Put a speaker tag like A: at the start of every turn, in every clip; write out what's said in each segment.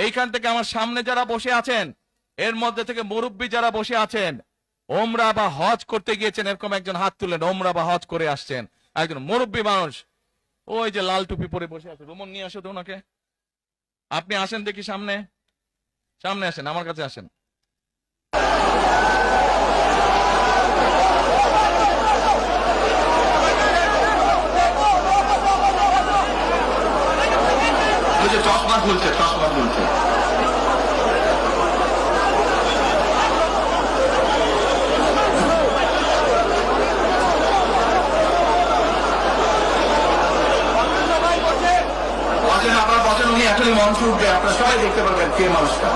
A: এইখান থেকে আমার সামনে যারা বসে আছেন, এর মধ্যে থেকে মুরব্বী যারা বসে আছেন, ওমরা বা হজ করতে গিয়েছেন, এরকম একজন হাত তুলেন। ওমরা বা হজ করে আসছেন, একজন মুরব্বী মানুষ, ওই যে লাল টুপি পরে বসে আছে, রুমন নিয়ে আসো তো ওনাকে। আপনি আসেন দেখি সামনে, সামনে আসেন, আমার কাছে আসেন।
B: চশমা খুলছে, চশমা খুলছে। আপনারা বসেন, উনি এখনই মঞ্চ উঠবে, আপনারা সবাই দেখতে পারবেন কে মানুষটা।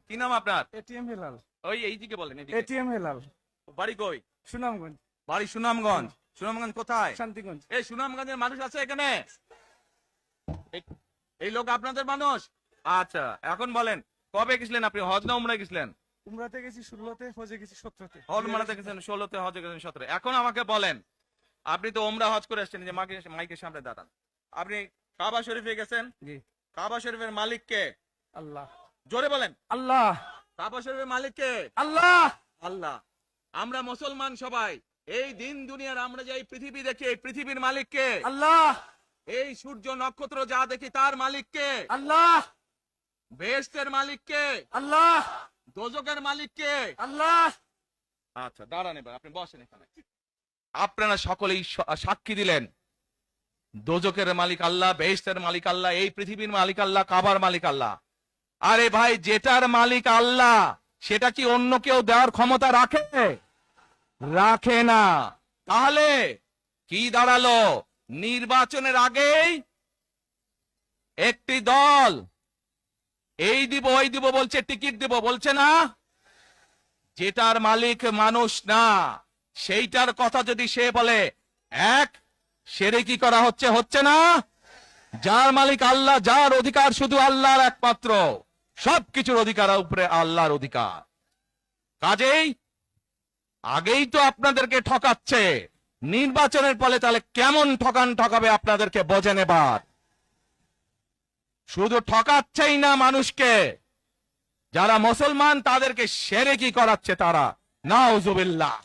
A: কি নাম আপনার?
C: এটিএম হেলাল।
A: ওই এইদিকে বলেন।
C: এটিএম হেলাল।
A: বাড়ি কই?
C: সুনামগঞ্জ।
A: বাড়ি সুনামগঞ্জ। সুনামগঞ্জ কোথায়?
C: শান্তিগঞ্জ।
A: এই সুনামগঞ্জের মানুষ আছে এখানে? এই লোক আপনাদের মানুষ? আচ্ছা, এখন বলেন, কবে গেছিলেন আপনি? হজ না উমরায় গেছিলেন?
C: উমরাতে গেছি 16তে, হজে গেছি 17তে।
A: উমরাতে গেছেন 16তে, হজে গেছেন 17। এখন আমাকে বলেন, আপনি তো উমরা হজ করে আসছেন, যে মাইকের সামনে দাঁড়ান। আপনি কাবা শরীফে গেছেন?
C: জি।
A: কাবা শরীফের মালিক কে?
C: আল্লাহ।
A: জোরে বলেন।
C: আল্লাহ।
A: কাবা শরীফের মালিক কে?
C: আল্লাহ।
A: আল্লাহ। আমরা মুসলমান সবাই, এই দিন দুনিয়ার আমরা যে পৃথিবী দেখি, এই পৃথিবীর মালিক কে?
C: আল্লাহ।
A: এই সূর্য নক্ষত্র যা দেখি তার মালিক কে?
C: আল্লাহ।
A: বেহেশতের মালিক কে?
C: আল্লাহ।
A: দোজখের মালিক কে?
C: আল্লাহ।
A: আচ্ছা, দাঁড়ান, এবার আপনি বসেন এখানে। আপনারা সকলেই সাক্ষী দিলেন, দোজখের মালিক আল্লাহ, বেহেশতের মালিক আল্লাহ, এই পৃথিবীর মালিক আল্লাহ, কাবার মালিক আল্লাহ। আরে ভাই, যেটার মালিক আল্লাহ, সেটা কি অন্য কেউ দেওয়ার ক্ষমতা রাখে? রাখে না। তাহলে কি দাঁড়ালো? নির্বাচনের আগেই একটি দল এই দিব ওই দিব বলছে, টিকিট দিব বলছে না? যেটার মালিক মানুষ না, সেইটার কথা যদি সে বলে, এক শিরকি করা হচ্ছে, হচ্ছে না? যার মালিক আল্লাহ, যার অধিকার শুধু আল্লাহর একমাত্র, সবকিছুর অধিকার উপরে আল্লাহর অধিকার। কাজেই আগেই তো আপনাদেরকে ঠকাচ্ছে, নির্বাচনের ফলে তাহলে কেমন ঠকাবে আপনাদেরকে বোঝেন এবার। শুধু ঠকাচ্ছেই না মানুষকে, যারা মুসলমান তাদেরকে শিরকি করাচ্ছে তারা। নাউজুবিল্লাহ।